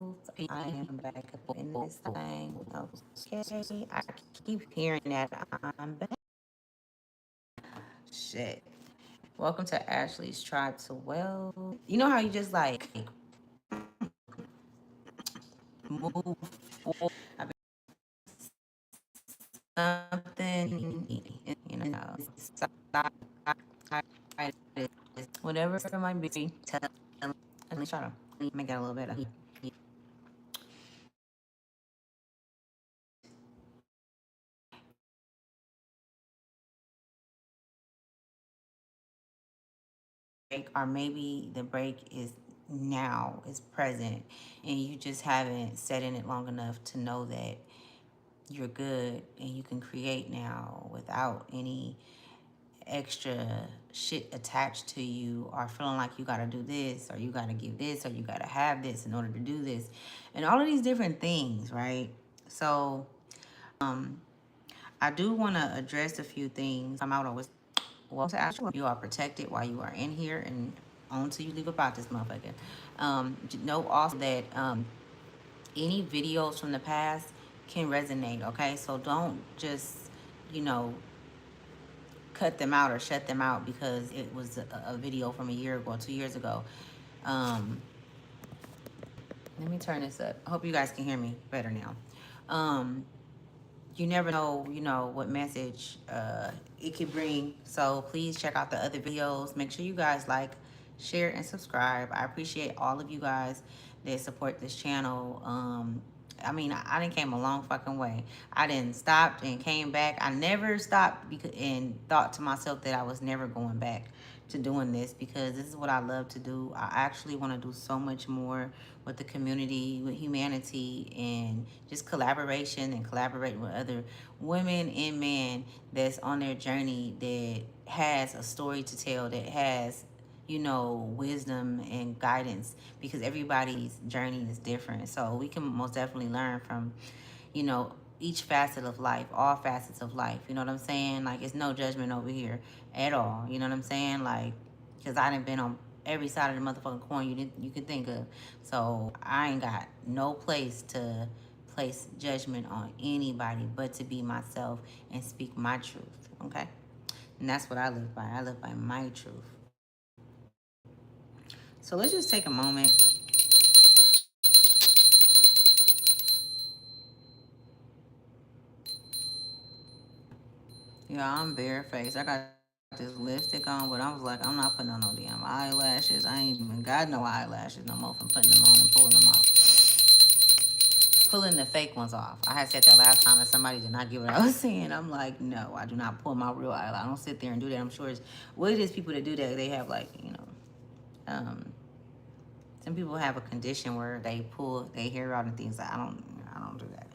I am back up in this thing. Okay, I keep hearing that I'm back. Shit. Welcome to Ashley's Tribe to Well. You know how you just like move forward something, whatever it might be. Let me try to make that a little better. Or maybe the break is now, is present, and you just haven't sat in it long enough to know that you're good and you can create now without any extra shit attached to you, or feeling like you got to do this or you got to give this or you got to have this in order to do this, and all of these different things, right? So I do want to address a few things. I'm out always. Well, to actually, you are protected while you are in here and on till you leave about this motherfucker. Know also that any videos from the past can resonate, okay? So don't just, you know, cut them out or shut them out because it was a video from a year ago or 2 years ago. Um, Let me turn this up. I hope you guys can hear me better now. Um, you never know, what message it could bring. So please check out the other videos. Make sure you guys like, share, and subscribe. I appreciate all of you guys that support this channel. I mean, I didn't came a long fucking way. I didn't stop and came back. I never stopped and thought to myself that I was never going back to doing this, because this is what I love to do. I actually want to do so much more with the community, with humanity, and just collaboration and collaborating with other women and men that's on their journey, that has a story to tell, that has, wisdom and guidance, because everybody's journey is different. So we can most definitely learn from, each facet of life, all facets of life. You know what I'm saying? Like, it's no judgment over here at all. You know what I'm saying? Like, because I done been on every side of the motherfucking coin you can think of. So I ain't got no place to place judgment on anybody but to be myself and speak my truth. Okay? And that's what I live by. I live by my truth. So let's just take a moment. Yeah, I'm barefaced. I got this lipstick on, but I was like, I'm not putting on no damn eyelashes. I ain't even got no eyelashes no more from putting them on and pulling them off. Pulling the fake ones off. I had said that last time and somebody did not get what I was saying. I'm like, no, I do not pull my real eyelash. I don't sit there and do that. I'm sure it's what it is people that do that, they have like, um, some people have a condition where they pull their hair out and things. I don't do that.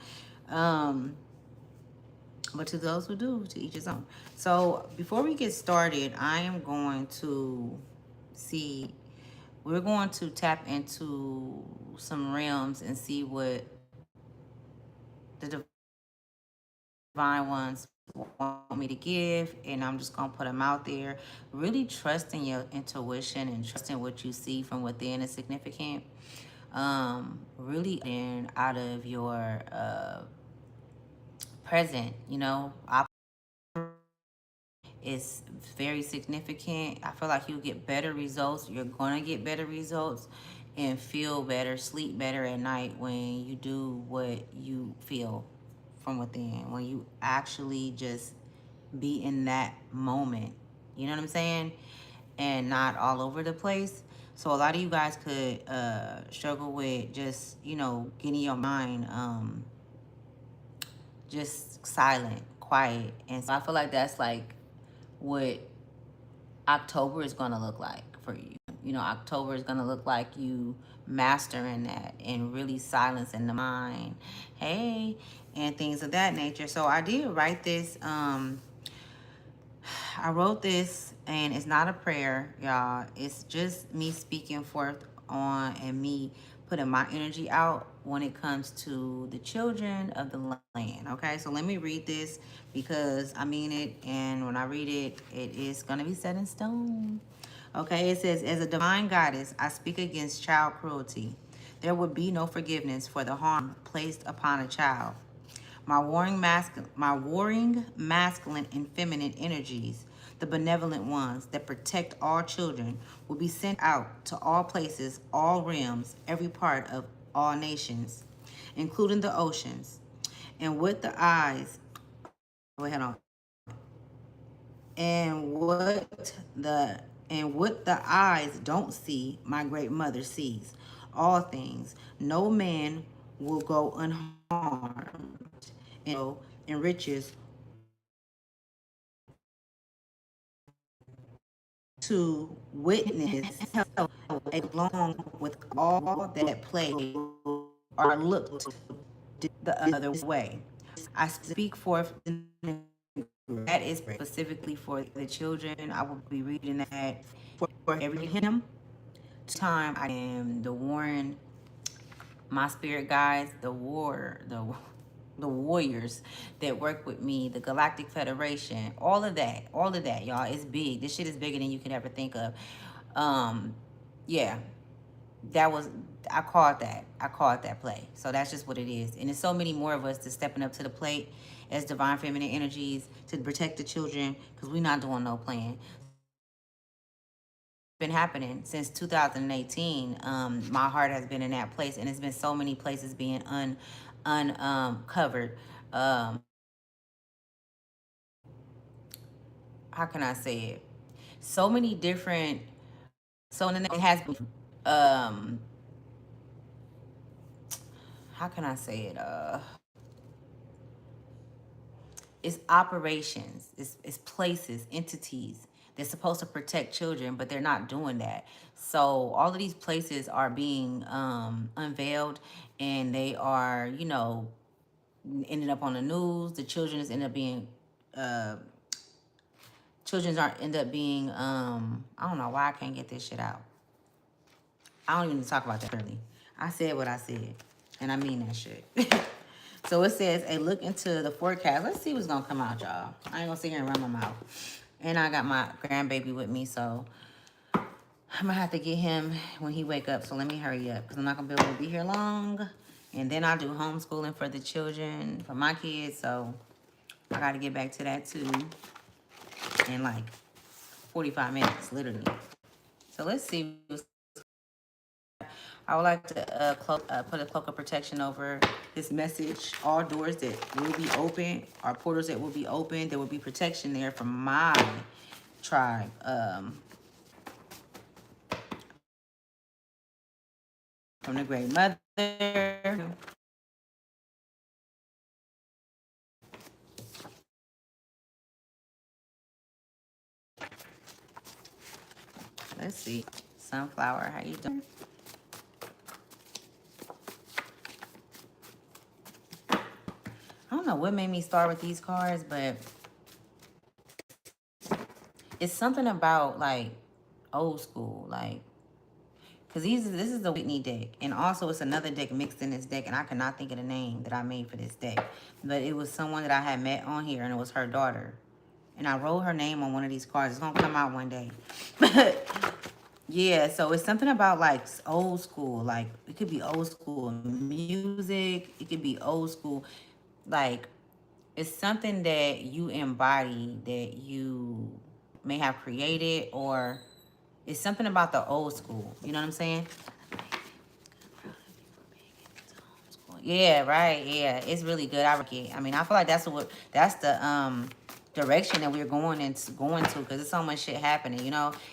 But to those who do, to each his own. So before we get started, I am going to see, we're going to tap into some realms and see what the divine ones want me to give, and I'm just gonna put them out there. Really trusting your intuition and trusting what you see from within is significant. Really in out of your present, is very significant. I feel like you'll get better results. You're gonna get better results and feel better, sleep better at night when you do what you feel from within. When you actually just be in that moment. You know what I'm saying? And not all over the place. So a lot of you guys could struggle with just, getting your mind just silent, quiet. And so I feel like that's like what October is going to look like for you. October is going to look like you mastering that and really silencing the mind. Hey, and things of that nature. So I did write this. I wrote this, and it's not a prayer, y'all. It's just me speaking forth on and me putting my energy out when it comes to the children of the land. Okay, so let me read this because I mean it, and when I read it, it is going to be set in stone. Okay, it says, as a divine goddess, I speak against child cruelty. There would be no forgiveness for the harm placed upon a child. My warring masculine and feminine energies, the benevolent ones that protect all children, will be sent out to all places, all realms, every part of all nations, including the oceans. And with the eyes, wait, hold on. And what the eyes don't see, my great mother sees all things. No man will go unharmed, and enriches to witness along with all that play or looked the other way. I speak forth that is specifically for the children. I will be reading that for every hymn. Time I am the Warren, my spirit guides, the warriors that work with me, the Galactic Federation, all of that, y'all. It's big. This shit is bigger than you can ever think of. Yeah, that was I called that. I called that play. So that's just what it is. And there's so many more of us that's stepping up to the plate as divine feminine energies to protect the children because we're not doing no playing. Been happening since 2018. My heart has been in that place, and it's been so many places being uncovered. How can I say it? So many different. So it has been. Um, how can I say it? It's operations, it's places, entities. They're supposed to protect children, but they're not doing that. So all of these places are being unveiled, and they are, ended up on the news. The children is end up being, children's are end up being, I don't know why I can't get this shit out. I don't even talk about that really. I said what I said, and I mean that shit. So it says, a look into the forecast. Let's see what's going to come out, y'all. I ain't going to sit here and run my mouth. And I got my grandbaby with me, so I'm going to have to get him when he wake up. So let me hurry up because I'm not going to be able to be here long. And then I do homeschooling for the children, for my kids. So I got to get back to that too in like 45 minutes, literally. So let's see what's I would like to put a cloak of protection over this message. All doors that will be open, or portals that will be open, there will be protection there from my tribe. From the Great Mother. Let's see. Sunflower, how you doing? I don't know what made me start with these cards, but it's something about like old school, like because this is the Whitney deck, and also it's another deck mixed in this deck, and I cannot think of the name that I made for this deck, but it was someone that I had met on here, and it was her daughter, and I wrote her name on one of these cards. It's gonna come out one day. Yeah, so it's something about like old school, like it could be old school music, it could be old school, like it's something that you embody that you may have created, or it's something about the old school. You know what I'm saying? Yeah, right. Yeah, it's really good. I like it. I mean, I feel like that's the direction that we're going to because there's so much shit happening,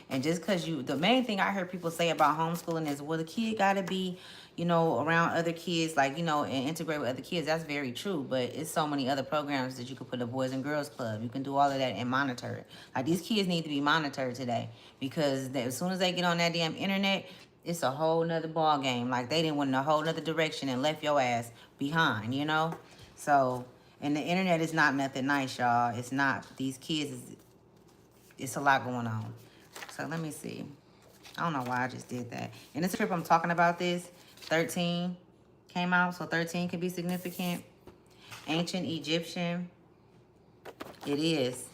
And just because the main thing I heard people say about homeschooling is, well, the kid got to be, around other kids, like, and integrate with other kids. That's very true. But it's so many other programs that you could put a Boys and Girls Club. You can do all of that and monitor it. Like, these kids need to be monitored today because as soon as they get on that damn internet, it's a whole nother ball game. Like, they didn't went in a whole nother direction and left your ass behind. So, and the internet is not nothing nice, y'all. It's not. These kids, it's a lot going on. So let me see. I don't know why I just did that. In the script I'm talking about this, 13 came out, so 13 could be significant. Ancient Egyptian, it is.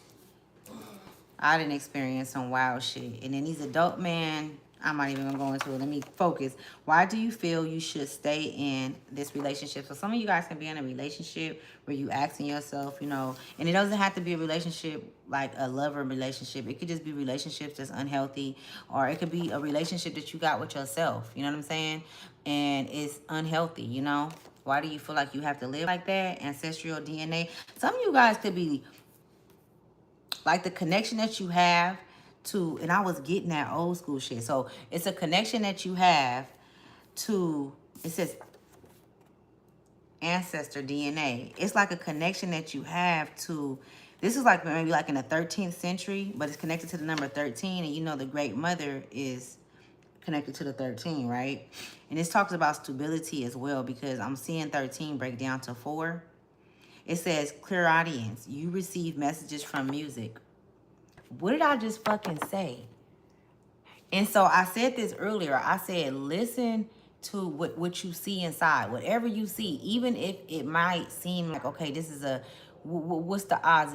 I didn't experience some wild shit. And then these adult men, I'm not even gonna go into it. Let me focus. Why do you feel you should stay in this relationship? So some of you guys can be in a relationship where you asking yourself, you know, and it doesn't have to be a relationship like a lover relationship. It could just be relationships that's unhealthy, or it could be a relationship that you got with yourself. You know what I'm saying? And it's unhealthy, you know? Why do you feel like you have to live like that? Ancestral DNA. Some of you guys could be like the connection that you have to, and I was getting that old school shit. So it's a connection that you have to, it says ancestor DNA. It's like a connection that you have to, this is like maybe like in the 13th century, but it's connected to the number 13. And you know, the great mother is connected to the 13, right? And this talks about stability as well, because I'm seeing 13 break down to 4. It says clear audience. You receive messages from music. What did I just fucking say? And so I said this earlier. I said, listen to what you see inside. Whatever you see, even if it might seem like, okay, this is a, what's the odds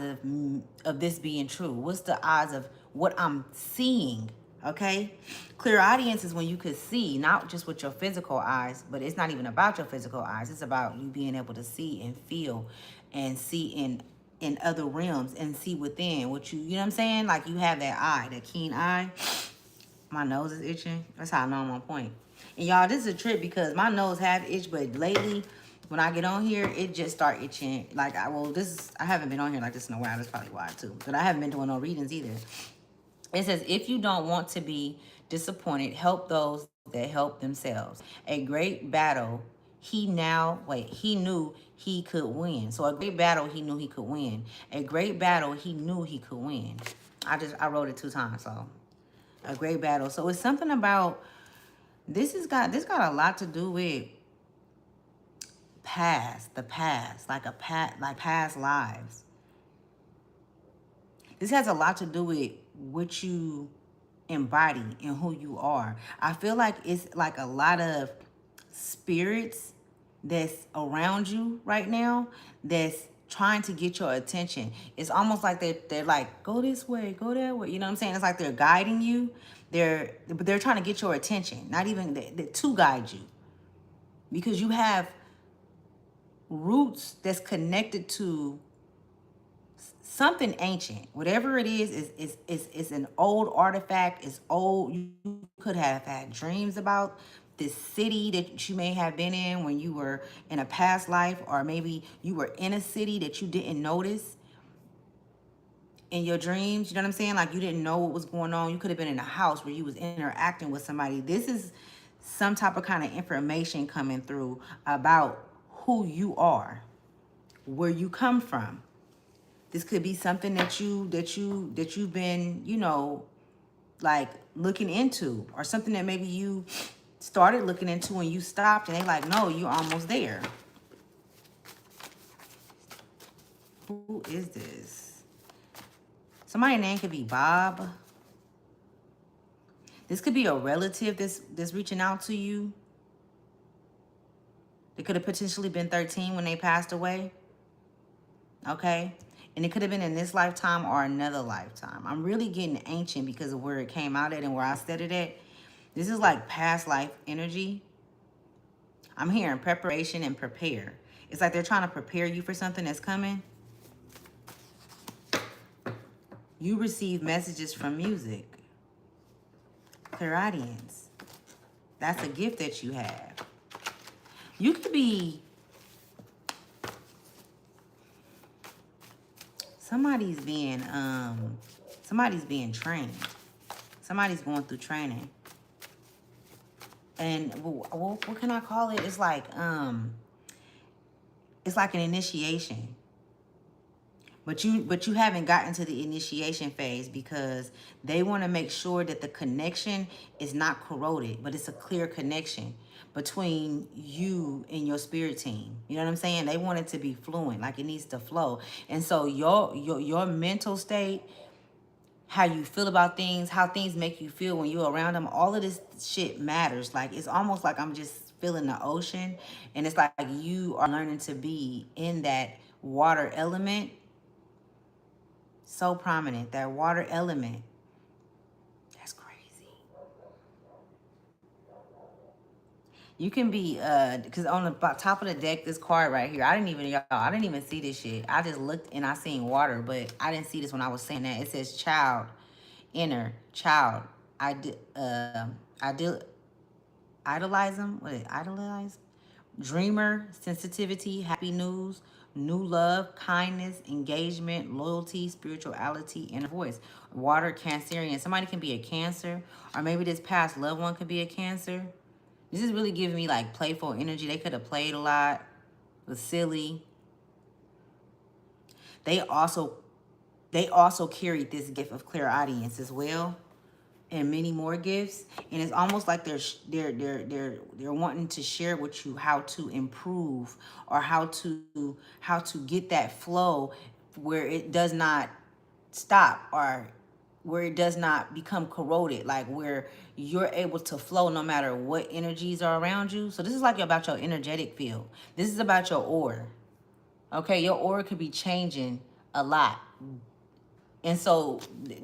of this being true? What's the odds of what I'm seeing? Okay? Clear audience is when you could see, not just with your physical eyes, but it's not even about your physical eyes. It's about you being able to see and feel and see in other realms and see within what you know what I'm saying? Like you have that eye, that keen eye. My nose is itching. That's how I know I'm on point. And y'all, this is a trip because my nose have itched, but lately, when I get on here, it just start itching. Like, I haven't been on here like this in a while. That's probably why, too. But I haven't been doing no readings either. It says, if you don't want to be disappointed, help those that help themselves. A great battle, he knew he could win. So a great battle, he knew he could win. A great battle, he knew he could win. I wrote it 2 times, so a great battle. So it's something about this got a lot to do with the past, like like past lives. This has a lot to do with what you embody and who you are. I feel like it's like a lot of spirits that's around you right now that's trying to get your attention. It's almost like they're like, go this way, go that way. You know what I'm saying? It's like they're guiding you. They're trying to get your attention, not even to guide you, because you have roots that's connected to something ancient. Whatever it is an old artifact. It's old. You could have had dreams about this city that you may have been in when you were in a past life, or maybe you were in a city that you didn't notice in your dreams. You know what I'm saying? Like you didn't know what was going on. You could have been in a house where you was interacting with somebody. This is some type of kind of information coming through about who you are, where you come from. This could be something that you've been, you know, like looking into, or something that maybe you started looking into and you stopped and they like, no, you're almost there. Who is this? Somebody's name could be Bob. This could be a relative that's reaching out to you. They could have potentially been 13 when they passed away. Okay? And it could have been in this lifetime or another lifetime. I'm really getting ancient because of where it came out at and where I said it at. This is like past life energy. I'm hearing preparation and prepare. It's like they're trying to prepare you for something that's coming. You receive messages from music. Clairaudience. That's a gift that you have. You could be... Somebody's being trained. Somebody's going through training. And what can I call it? It's like an initiation. But you haven't gotten to the initiation phase because they want to make sure that the connection is not corroded, but it's a clear connection between you and your spirit team. You know what I'm saying? They want it to be fluent, like it needs to flow. And so your mental state, how you feel about things, how things make you feel when you're around them, all of this shit matters. Like it's almost like I'm just feeling the ocean, and it's like you are learning to be in that water element. So prominent, that water element. That's crazy. You can be, because on the top of the deck, this card right here, I didn't even see this shit. I just looked and I seen water, but I didn't see this when I was saying that. It says child, inner, child. I did, I did, idolize them. What is it? Idolize? Dreamer, sensitivity, happy news, new love, kindness, engagement, loyalty, spirituality, inner voice. Water, Cancerian. Somebody can be a Cancer, or maybe this past loved one could be a Cancer. This is really giving me like playful energy. They could have played a lot, was silly. They also carried this gift of clairaudience as well, and many more gifts. And it's almost like they're wanting to share with you how to improve, or how to get that flow where it does not stop, or where it does not become corroded, like where you're able to flow no matter what energies are around you. So this is like about your energetic field. This is about your aura. Okay, your aura could be changing a lot. And so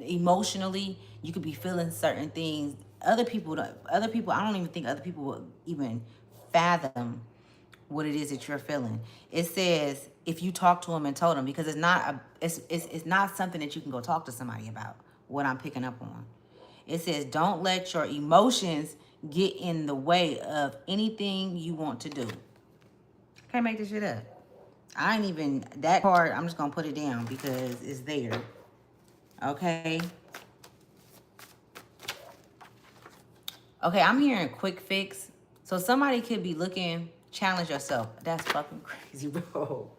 emotionally, you could be feeling certain things. Other people, I don't even think other people will even fathom what it is that you're feeling. It says if you talk to them and told them, because it's not something that you can go talk to somebody about. What I'm picking up on, it says don't let your emotions get in the way of anything you want to do. Can't make this shit up. I ain't even that card. I'm just gonna put it down because it's there. Okay. Okay, I'm hearing quick fix. So somebody could be looking, challenge yourself. That's fucking crazy, bro.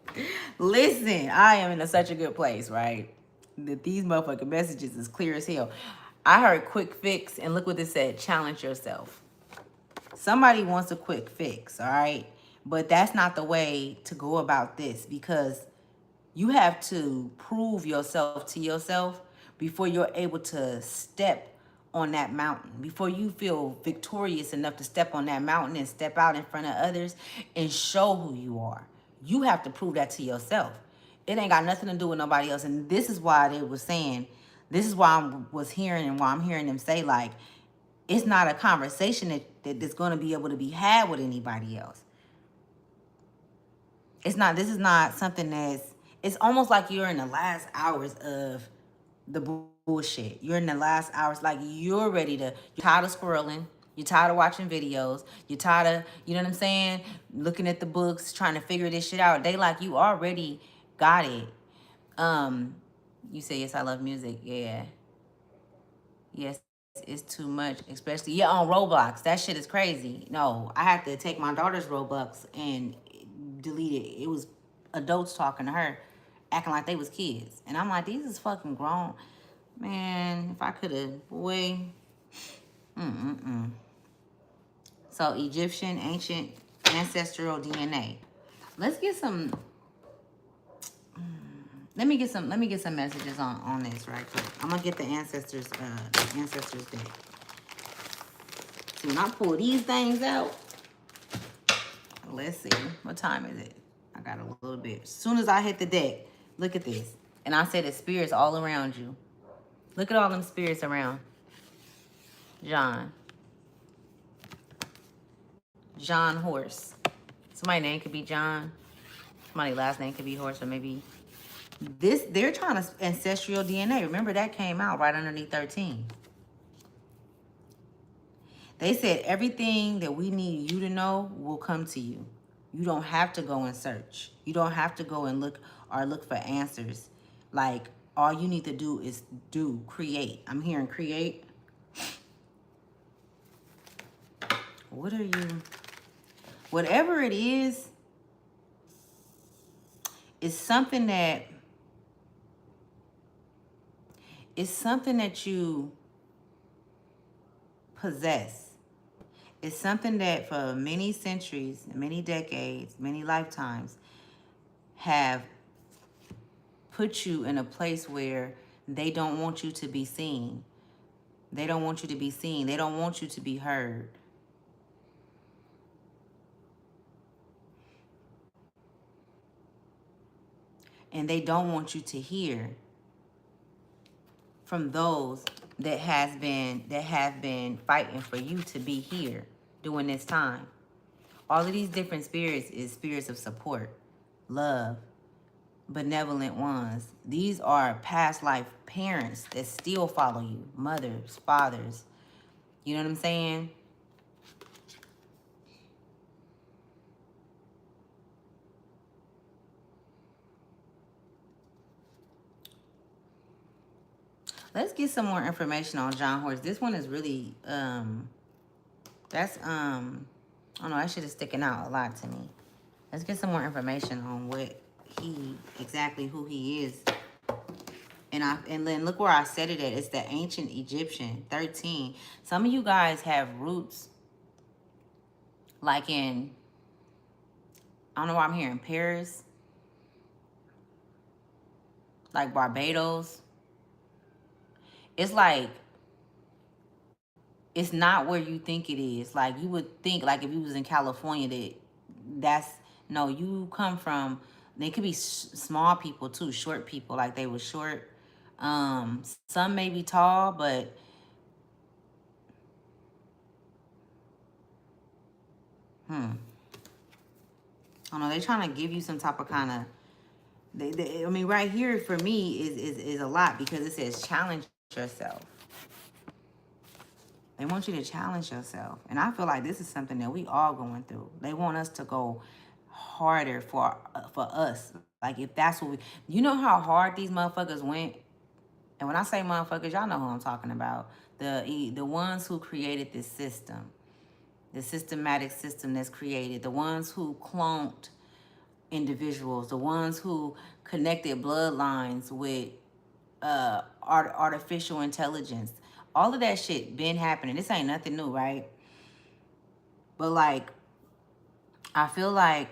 Listen, I am in such a good place, right? That these motherfucking messages is clear as hell. I heard quick fix, and look what it said, challenge yourself. Somebody wants a quick fix, all right? But that's not the way to go about this, because you have to prove yourself to yourself before you're able to step on that mountain, before you feel victorious enough to step on that mountain and step out in front of others and show who you are. You have to prove that to yourself. It ain't got nothing to do with nobody else. And this is why they were saying, this is why I was hearing, and why I'm hearing them say, like, it's not a conversation that's going to be able to be had with anybody else. It's not, this is not something it's almost like you're in the last hours of the bullshit. You're in the last hours, like you're ready to, you're tired of scrolling. You're tired of watching videos. You're tired of, you know what I'm saying? Looking at the books, trying to figure this shit out. They like, you already got it. You say, yes, I love music. Yeah. Yes, it's too much, especially on Roblox. That shit is crazy. No, I had to take my daughter's Roblox and delete it. It was adults talking to her, acting like they was kids, and I'm like, these is fucking grown, man. If I could have, boy. So Egyptian, ancient, ancestral DNA. Let's get some. Let me get some messages on this right quick. I'm gonna get the ancestors deck. See, when I pull these things out, let's see, what time is it? I got a little bit. As soon as I hit the deck, look at this. And I said the spirits all around you. Look at all them spirits around. John Horse. Somebody's name could be John. Somebody's last name could be Horse, or maybe this, they're trying to ancestral DNA. Remember that came out right underneath 13. They said everything that we need you to know will come to you. You don't have to go and search. You don't have to go and look for answers. Like, all you need to do is create. I'm hearing create. What are you? Whatever it is something that you possess. It's something that for many centuries, many decades, many lifetimes have put you in a place where they don't want you to be seen. They don't want you to be seen. They don't want you to be heard. And they don't want you to hear from those that have been fighting for you to be here during this time. All of these different spirits is spirits of support, love, benevolent ones. These are past life parents that still follow you, mothers, fathers. You know what I'm saying? Let's get some more information on John Horse. This one is really that's I don't know, that shit is sticking out a lot to me. Let's get some more information on what he exactly who he is. And then look where I said it at. It's the ancient Egyptian 13. Some of you guys have roots like in, I don't know why I'm hearing Paris, like Barbados. It's like it's not where you think it is. Like you would think, like if you was in California, that's no. You come from. They could be small people too, short people. Like they were short. Some may be tall, but I don't know. They're trying to give you some type of kind of. I mean, right here for me is a lot because it says challenge yourself. They want you to challenge yourself. And I feel like this is something that we all going through. They want us to go harder for us. Like if that's what we, you know how hard these motherfuckers went? And when I say motherfuckers, y'all know who I'm talking about. The ones who created this system. The systematic system that's created. The ones who cloned individuals. The ones who connected bloodlines with artificial intelligence. All of that shit been happening. This ain't nothing new, right? But like, I feel like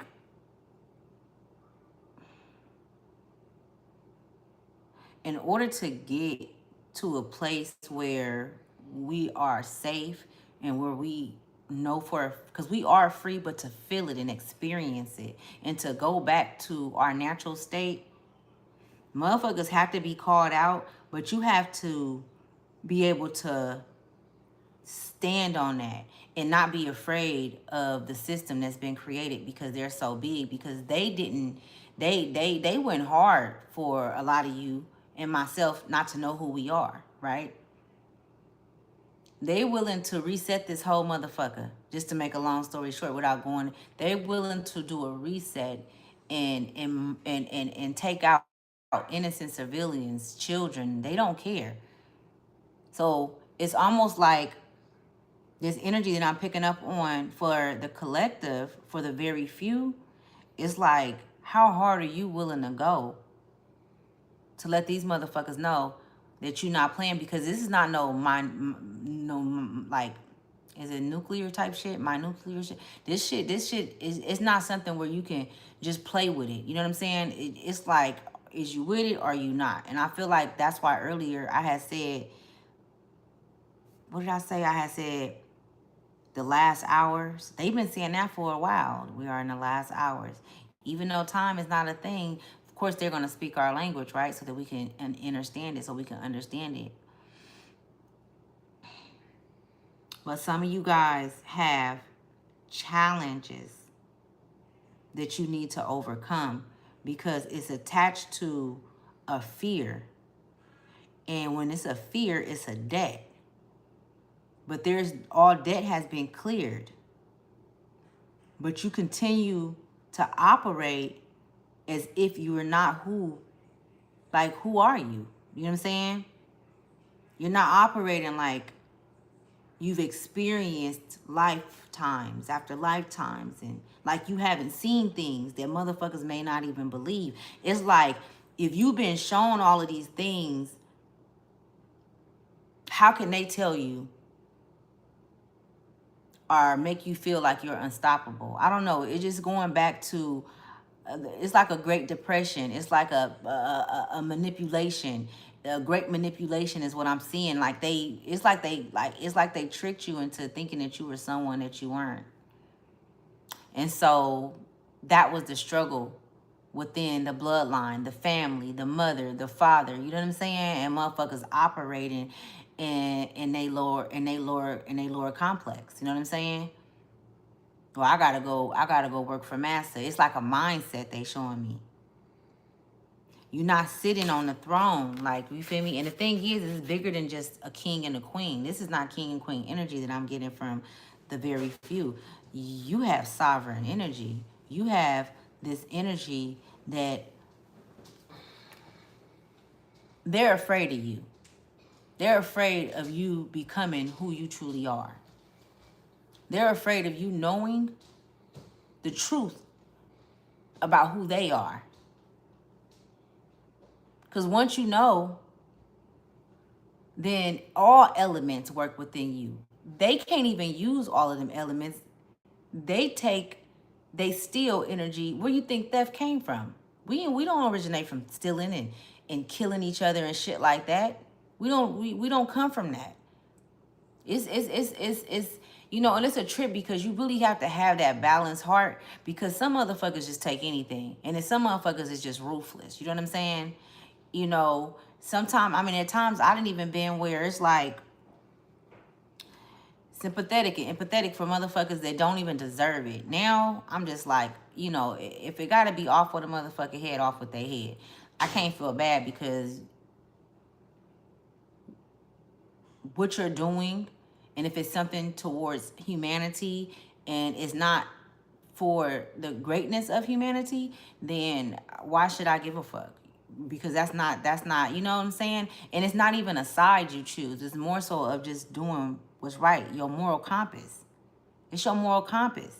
in order to get to a place where we are safe and where we know for, because we are free, but to feel it and experience it and to go back to our natural state, motherfuckers have to be called out, but you have to be able to stand on that and not be afraid of the system that's been created because they're so big, because they didn't, they went hard for a lot of you and myself not to know who we are, right? They willing to reset this whole motherfucker, just to make a long story short without going, they willing to do a reset and take out innocent civilians, children. They don't care. So it's almost like this energy that I'm picking up on for the collective, for the very few, is like, how hard are you willing to go to let these motherfuckers know that you're not playing? Because this is not no like, is it nuclear type shit? My nuclear shit. This shit is, it's not something where you can just play with it. You know what I'm saying? It's like, is you with it or are you not? And I feel like that's why earlier I had said, what did I say? I had said the last hours. They've been saying that for a while. We are in the last hours. Even though time is not a thing, of course they're going to speak our language, right? So that we can understand it, so we can understand it. But some of you guys have challenges that you need to overcome because it's attached to a fear. And when it's a fear, it's a debt. But all debt has been cleared. But you continue to operate as if you are not who, like, who are you? You know what I'm saying? You're not operating like you've experienced lifetimes after lifetimes, and like you haven't seen things that motherfuckers may not even believe. It's like, if you've been shown all of these things, how can they tell you or make you feel like you're unstoppable? I don't know. It's just going back to, it's like a Great Depression. It's like a manipulation. A great manipulation is what I'm seeing. Like it's like they tricked you into thinking that you were someone that you weren't. And so that was the struggle within the bloodline, the family, the mother, the father. You know what I'm saying? And motherfuckers operating in they lower complex. You know what I'm saying? Or I gotta go work for Master. It's like a mindset they showing me. You're not sitting on the throne, like, you feel me? And the thing is, it's bigger than just a king and a queen. This is not king and queen energy that I'm getting from the very few. You have sovereign energy. You have this energy that they're afraid of you. They're afraid of you becoming who you truly are. They're afraid of you knowing the truth about who they are. Because once you know, then all elements work within you. They can't even use all of them elements. They steal energy. Where you think theft came from? We don't originate from stealing and killing each other and shit like that. We don't come from that. It's you know, and it's a trip because you really have to have that balanced heart, because some motherfuckers just take anything, and then some motherfuckers is just ruthless. You know what I'm saying? You know, sometimes, I mean, at times I didn't even been where it's like sympathetic and empathetic for motherfuckers that don't even deserve it. Now I'm just like, you know, if it gotta be off with a motherfucker head, off with their head. I can't feel bad because what you're doing, and if it's something towards humanity and it's not for the greatness of humanity, then why should I give a fuck? Because that's not, you know what I'm saying? And it's not even a side you choose. It's more so of just doing what's right, your moral compass. It's your moral compass.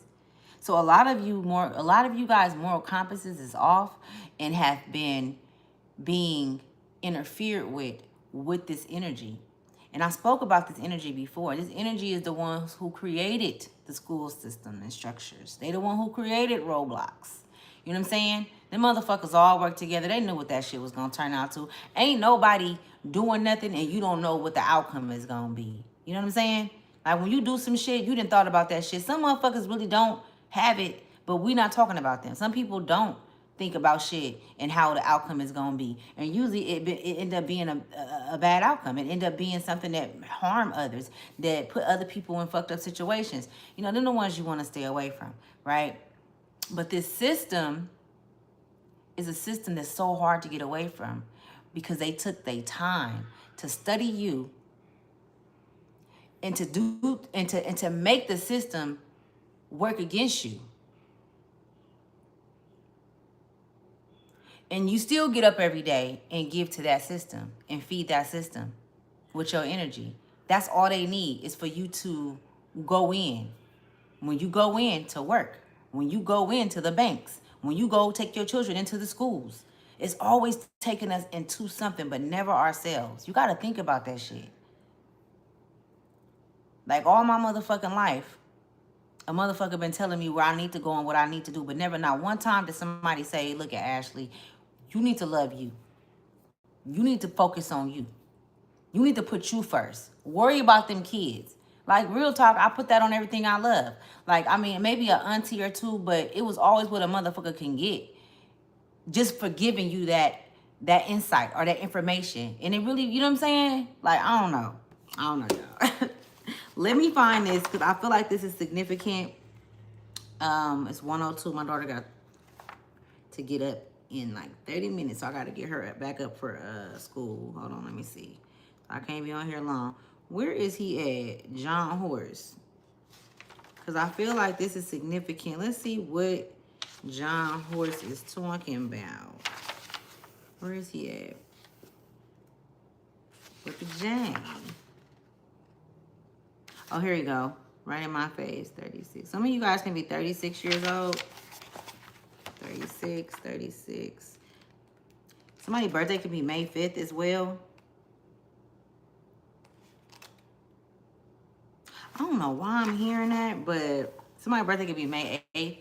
So a lot of you guys' moral compasses is off and have been being interfered with this energy. And I spoke about this energy before. This energy is the ones who created the school system and structures. They the one who created Roblox. You know what I'm saying? Them motherfuckers all work together. They knew what that shit was gonna turn out to. Ain't nobody doing nothing and you don't know what the outcome is gonna be. You know what I'm saying? Like when you do some shit, you didn't thought about that shit. Some motherfuckers really don't have it, but we not talking about them. Some people don't think about shit and how the outcome is gonna be, and usually it end up being a bad outcome. It end up being something that harm others, that put other people in fucked up situations. You know, they're the ones you want to stay away from, right? But this system is a system that's so hard to get away from because they took their time to study you and to make the system work against you. And you still get up every day and give to that system and feed that system with your energy. That's all they need is for you to go in. When you go in to work, when you go into the banks, when you go take your children into the schools, it's always taking us into something, but never ourselves. You got to think about that shit. Like all my motherfucking life, a motherfucker been telling me where I need to go and what I need to do, but never, not one time did somebody say, look at Ashley, you need to love you. You need to focus on you. You need to put you first. Worry about them kids. Like, real talk, I put that on everything I love. Like, I mean, maybe an auntie or two, but it was always what a motherfucker can get. Just for giving you that insight or that information. And it really, you know what I'm saying? Like, I don't know, y'all. Let me find this because I feel like this is significant. It's 1:02. My daughter got to get up in like 30 minutes. So I got to get her back up for school. Hold on, let me see. I can't be on here long. Where is he at? John Horse. Because I feel like this is significant. Let's see what John Horse is talking about. Where is he at? With the Jane. Oh, here you go. Right in my face, 36. Some of you guys can be 36 years old. 36. Somebody's birthday could be May 5th as well. I don't know why I'm hearing that, but somebody's birthday could be May 8th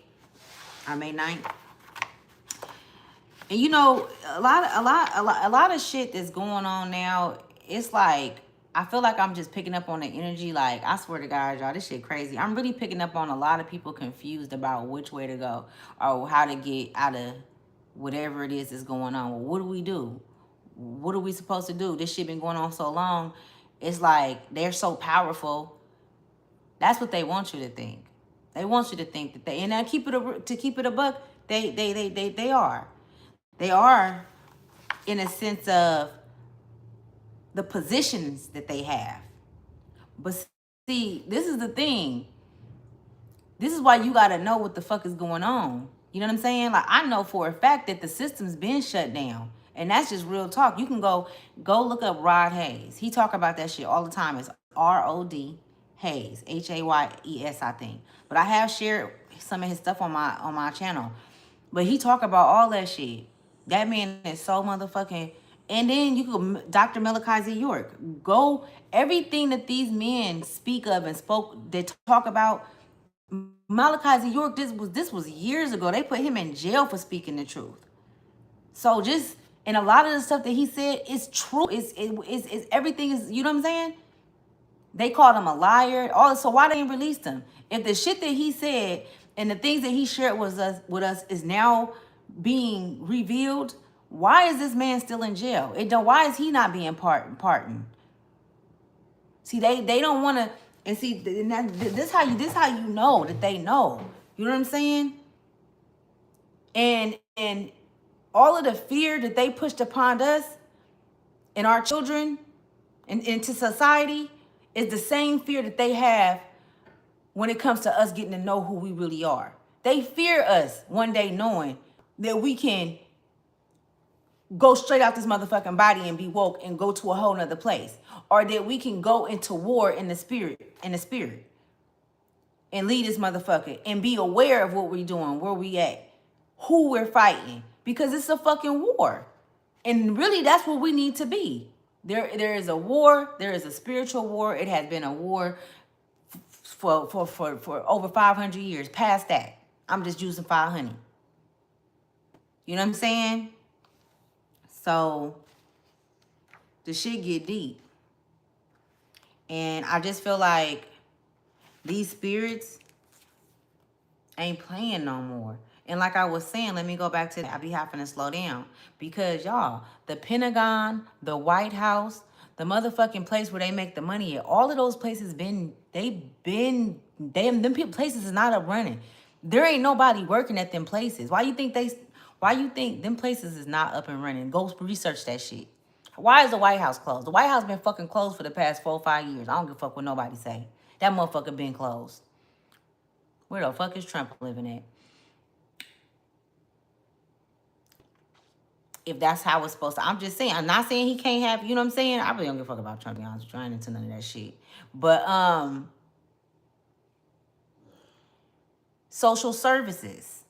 or May 9th. And you know, a lot of shit that's going on now, it's like, I feel like I'm just picking up on the energy. Like, I swear to God, y'all, this shit crazy. I'm really picking up on a lot of people confused about which way to go or how to get out of whatever it is that's going on. Well, what do we do? What are we supposed to do? This shit been going on so long. It's like they're so powerful. That's what they want you to think. They want you to think that and now to keep it a buck, they are. They are in a sense of the positions that they have. But see, this is the thing. This is why you gotta know what the fuck is going on. You know what I'm saying? Like, I know for a fact that the system's been shut down. And that's just real talk. You can go look up Rod Hayes. He talk about that shit all the time. It's ROD Hayes. Hayes, I think. But I have shared some of his stuff on my channel. But he talk about all that shit. That man is so motherfucking. And then you could Dr. Malachi Z. York. Go everything that these men speak of and spoke, they talk about. Malachi Z. York, this was years ago. They put him in jail for speaking the truth. So just and a lot of the stuff that he said is true. It's everything is, you know what I'm saying? They called him a liar. All so why they didn't release him? If the shit that he said and the things that he shared with us is now being revealed, why is this man still in jail? Why is he not being pardoned? See, they don't want to, and see, this how you know that they know. You know what I'm saying? And all of the fear that they pushed upon us and our children and into society is the same fear that they have when it comes to us getting to know who we really are. They fear us one day knowing that we can go straight out this motherfucking body and be woke and go to a whole nother place. Or that we can go into war in the spirit, and lead this motherfucker and be aware of what we're doing, where we at, who we're fighting. Because it's a fucking war. And really that's what we need to be. There is a war, there is a spiritual war. It has been a war for over 500 years. Past that. I'm just using 500. You know what I'm saying? So the shit get deep. And I just feel like these spirits ain't playing no more. And like I was saying, let me go back to that. I be having to slow down. Because y'all, the Pentagon, the White House, the motherfucking place where they make the money at, all of those places them places is not up running. There ain't nobody working at them places. Why you think them places is not up and running? Go research that shit. Why is the White House closed? The White House been fucking closed for the past 4 or 5 years. I don't give a fuck what nobody say. That motherfucker been closed. Where the fuck is Trump living at? If that's how it's supposed to. I'm just saying. I'm not saying he can't have, you know what I'm saying? I really don't give a fuck about Trump, to be honest with you. I ain't into none of that shit. But social services.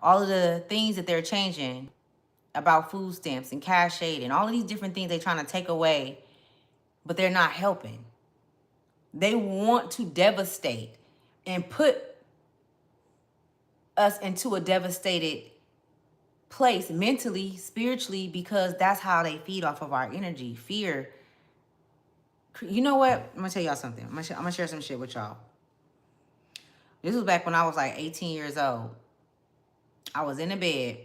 All of the things that they're changing about food stamps and cash aid and all of these different things they're trying to take away, but they're not helping. They want to devastate and put us into a devastated place mentally, spiritually, because that's how they feed off of our energy. Fear. You know what? I'm gonna tell y'all something. I'm gonna share some shit with y'all. This was back when I was like 18 years old. I was in the bed.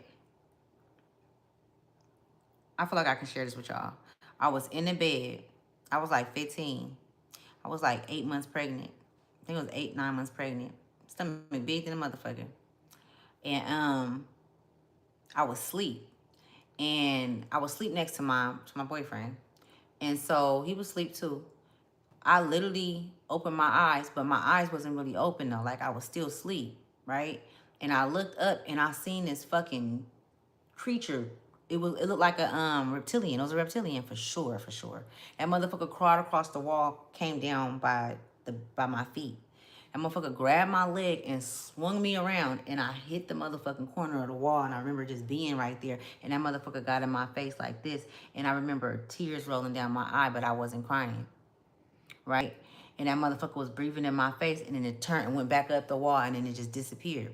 I feel like I can share this with y'all. I was in the bed. I was like 15. I was like 8 months pregnant. I think it was 8, 9 months pregnant. Stomach big than a motherfucker. And I was asleep. And I was asleep next to my boyfriend. And so he was asleep too. I literally opened my eyes, but my eyes wasn't really open though. Like I was still asleep, right? And I looked up and I seen this fucking creature. It looked like a reptilian. It was a reptilian for sure, for sure. That motherfucker crawled across the wall, came down by my feet. That motherfucker grabbed my leg and swung me around, and I hit the motherfucking corner of the wall, and I remember just being right there, and that motherfucker got in my face like this, and I remember tears rolling down my eye, but I wasn't crying, right? And that motherfucker was breathing in my face, and then it turned and went back up the wall, and then it just disappeared.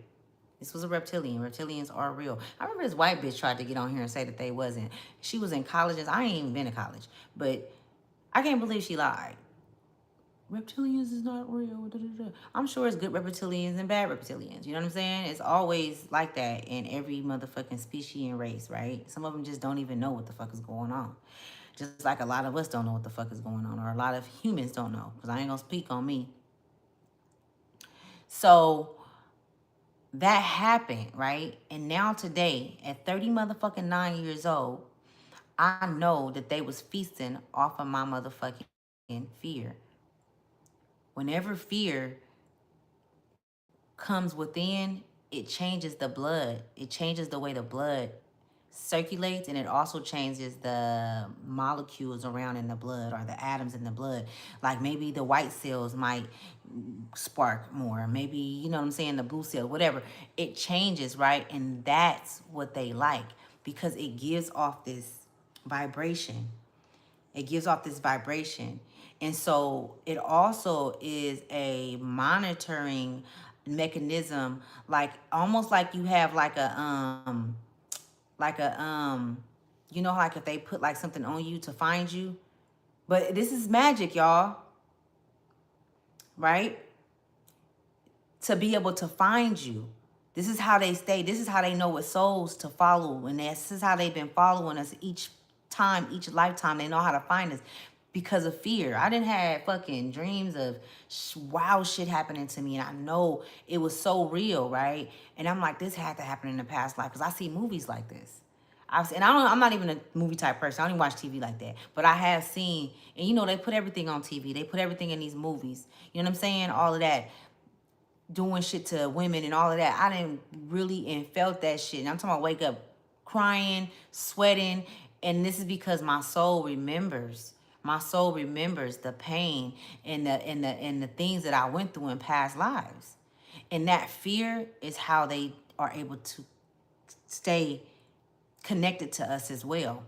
This was a reptilian. Reptilians are real. I remember this white bitch tried to get on here and say that they wasn't. She was in colleges. I ain't even been to college, but I can't believe she lied. Reptilians is not real. Da, da, da. I'm sure it's good reptilians and bad reptilians. You know what I'm saying? It's always like that in every motherfucking species and race, right? Some of them just don't even know what the fuck is going on. Just like a lot of us don't know what the fuck is going on, or a lot of humans don't know, because I ain't gonna speak on me. So that happened, right? And now today, at 30 motherfucking 9 years old, I know that they was feasting off of my motherfucking fear. Whenever fear comes within, it changes the blood. It changes the way the blood circulates, and it also changes the molecules around in the blood, or the atoms in the blood. Like maybe the white cells might spark more. Maybe, you know what I'm saying, the blue cell, whatever. It changes, right? And that's what they like, because it gives off this vibration. It gives off this vibration. And so it also is a monitoring mechanism, like almost like you have like a you know, like if they put like something on you to find you. But this is magic, y'all, right? To be able to find you. This is how they stay. This is how they know what souls to follow. And this is how they've been following us each time, each lifetime. They know how to find us because of fear. I didn't have fucking dreams of wild shit happening to me. And I know it was so real, right? And I'm like, this had to happen in the past life, because I see movies like this. I'm not even a movie type person. I don't even watch TV like that. But I have seen, and you know, they put everything on TV. They put everything in these movies. You know what I'm saying? All of that, doing shit to women and all of that. I didn't really and felt that shit. And I'm talking about wake up crying, sweating. And this is because my soul remembers. My soul remembers the pain and the things that I went through in past lives. And that fear is how they are able to stay connected to us as well.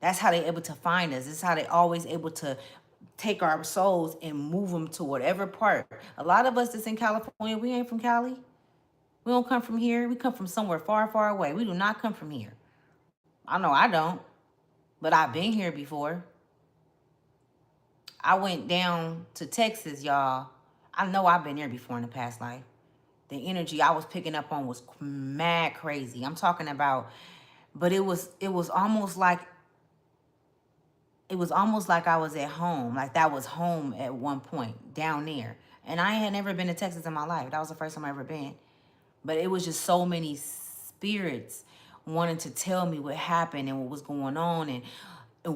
That's how they're able to find us. This is how they always able to take our souls and move them to whatever part. A lot of us that's in California, we ain't from Cali. We don't come from here. We come from somewhere far, far away. We do not come from here. I know I don't, but I've been here before. I went down to Texas, y'all. I know I've been there before in the past life. The energy I was picking up on was mad crazy. I'm talking about, but it was almost like I was at home. Like that was home at one point down there. And I had never been to Texas in my life. That was the first time I ever been. But it was just so many spirits wanting to tell me what happened and what was going on, and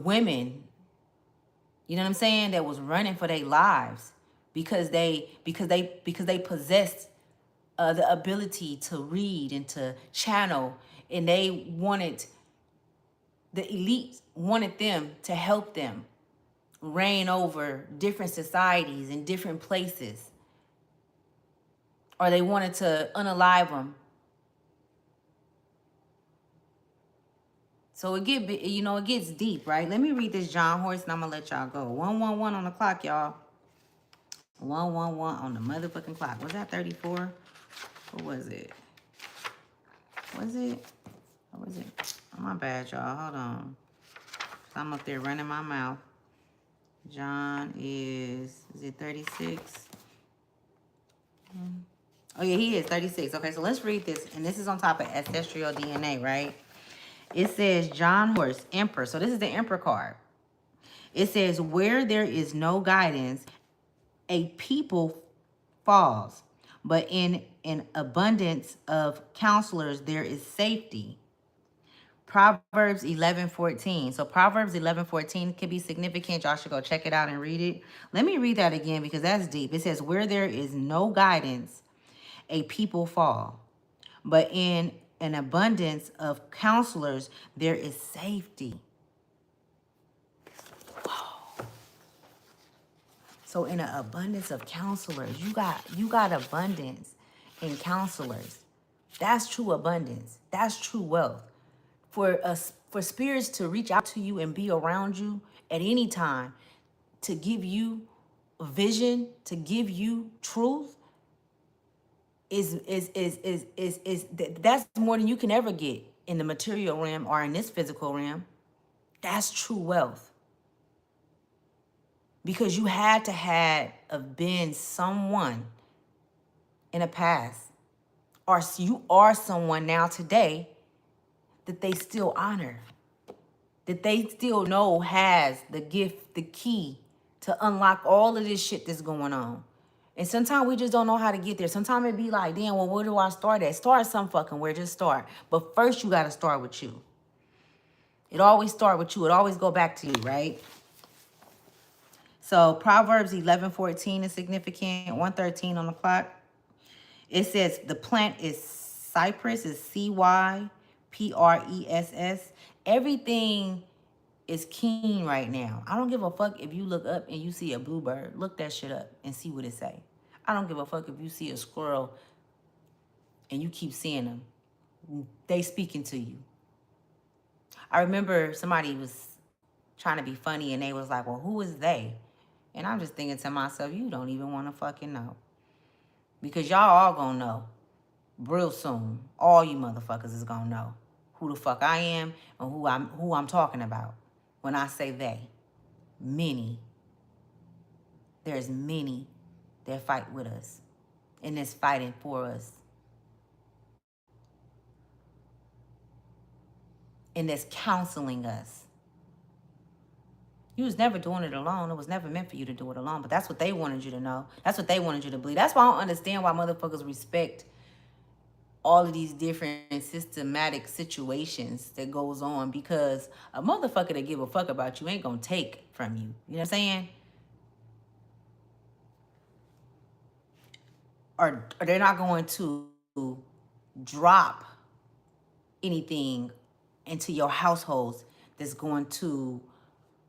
women, you know what I'm saying, that was running for their lives because they possessed the ability to read and to channel, and they wanted, the elite wanted them to help them reign over different societies in different places, or they wanted to unalive them. So it gets deep, right? Let me read this John Horse and I'm gonna let y'all go. 111 on the clock, y'all. 111 on the motherfucking clock. Was that 34? What was it? Was it? What was it? Oh, my bad, y'all. Hold on. I'm up there running my mouth. John is it 36? Oh, yeah, he is 36. Okay, so let's read this. And this is on top of ancestral DNA, right? It says John Horse, Emperor. So this is the Emperor card. It says, where there is no guidance, a people falls. But in an abundance of counselors, there is safety. Proverbs 11:14. So Proverbs 11:14 can be significant. Y'all should go check it out and read it. Let me read that again because that's deep. It says, where there is no guidance, a people fall. But in an abundance of counselors, there is safety. So in an abundance of counselors, you got abundance in counselors. That's true abundance. That's true wealth. For spirits to reach out to you and be around you at any time, to give you vision, to give you truth, that's more than you can ever get in the material realm or in this physical realm. That's true wealth. Because you had to have been someone in the past, or you are someone now today that they still honor, that they still know has the gift, the key to unlock all of this shit that's going on. And sometimes we just don't know how to get there. Sometimes it be like, damn, well, where do I start at? Start some fucking where, just start. But first you gotta start with you. It always start with you. It always go back to you, right? So Proverbs 11:14 is significant. 113 on the clock. It says the plant is cypress, is Cypress. Everything is keen right now. I don't give a fuck if you look up and you see a bluebird. Look that shit up and see what it say. I don't give a fuck if you see a squirrel and you keep seeing them. They speaking to you. I remember somebody was trying to be funny and they was like, well, who is they? And I'm just thinking to myself, you don't even want to fucking know. Because y'all all gonna know real soon. All you motherfuckers is gonna know who the fuck I am and who I'm talking about. When I say they, many. There's many that fight with us and that's fighting for us. And that's counseling us. You was never doing it alone. It was never meant for you to do it alone. But that's what they wanted you to know. That's what they wanted you to believe. That's why I don't understand why motherfuckers respect all of these different systematic situations that goes on, because a motherfucker that give a fuck about you ain't gonna take from you. You know what I'm saying? Or they're not going to drop anything into your households that's going to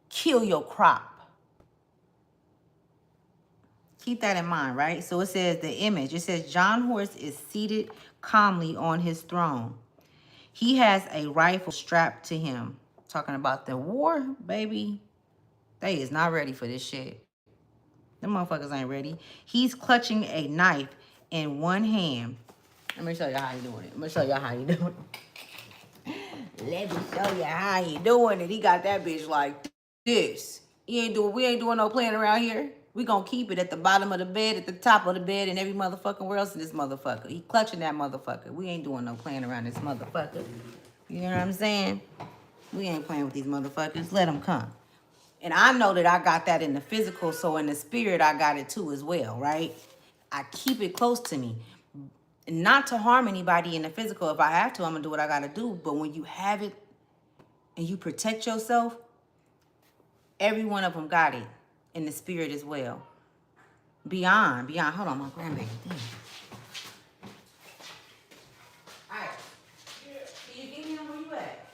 kill your crop. Keep that in mind, right? So it says the image. It says John Horse is seated calmly on his throne. He has a rifle strapped to him. Talking about the war, baby. They is not ready for this shit. Them motherfuckers ain't ready. He's clutching a knife in one hand. Let me show you how he doing it. Let me show you how he doing it. Let me show you how he doing it. He got that bitch like this. We ain't doing no playing around here. We gonna keep it at the bottom of the bed, at the top of the bed, and every motherfucking where else in this motherfucker. He clutching that motherfucker. We ain't doing no playing around this motherfucker. You know what I'm saying? We ain't playing with these motherfuckers. Let them come. And I know that I got that in the physical, so in the spirit, I got it too as well, right? I keep it close to me. Not to harm anybody in the physical. If I have to, I'm going to do what I got to do. But when you have it and you protect yourself, every one of them got it in the spirit as well. Beyond. Hold on, my grandbaby. Damn. All right. Can you get him? Where you at?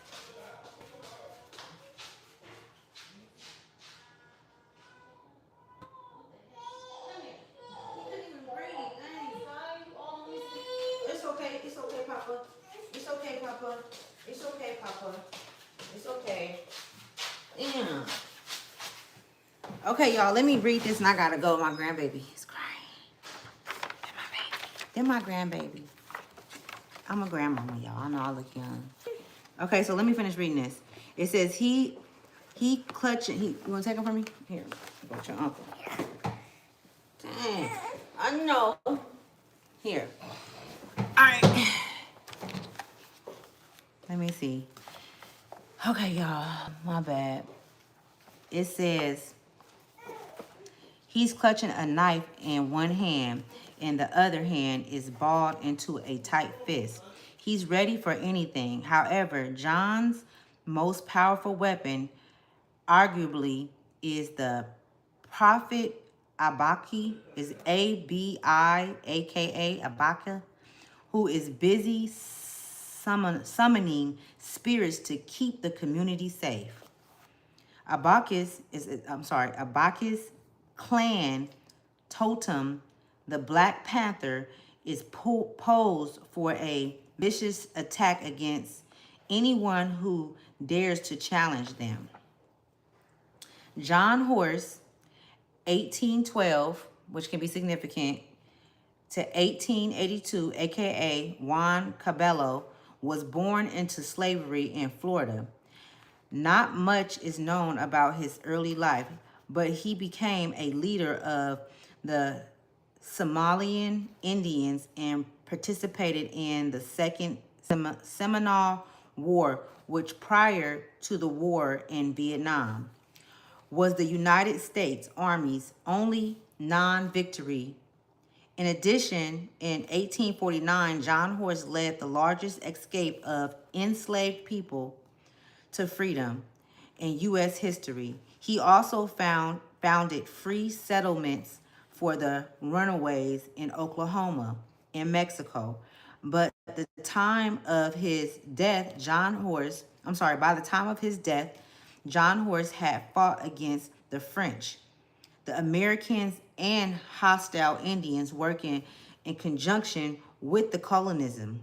It's okay. It's okay, Papa. It's okay, Papa. It's okay, Papa. It's okay. Damn. Okay, y'all. Let me read this, and I gotta go. My grandbaby is crying. They're my grandbaby. I'm a grandmama, y'all. I know I look young. Okay, so let me finish reading this. It says he clutching. You want to take him from me? Here, go with your uncle. Dang, I know. Here. All right. Let me see. Okay, y'all. My bad. It says he's clutching a knife in one hand, and the other hand is balled into a tight fist. He's ready for anything. However, John's most powerful weapon, arguably, is the prophet Abaki, is Abiaka, Abaka, who is busy summoning spirits to keep the community safe. Abakis clan totem, the Black Panther, is posed for a vicious attack against anyone who dares to challenge them. John Horse, 1812, which can be significant, to 1882, aka Juan Cabello, was born into slavery in Florida. Not much is known about his early life, but he became a leader of the Somalian Indians and participated in the Second Seminole War, which prior to the war in Vietnam was the United States Army's only non-victory In addition, in 1849, John Horse led the largest escape of enslaved people to freedom in U.S. history. He also founded free settlements for the runaways in Oklahoma and Mexico. But at the time of his death, by the time of his death, John Horse had fought against the French, the Americans, and hostile Indians working in conjunction with the colonism.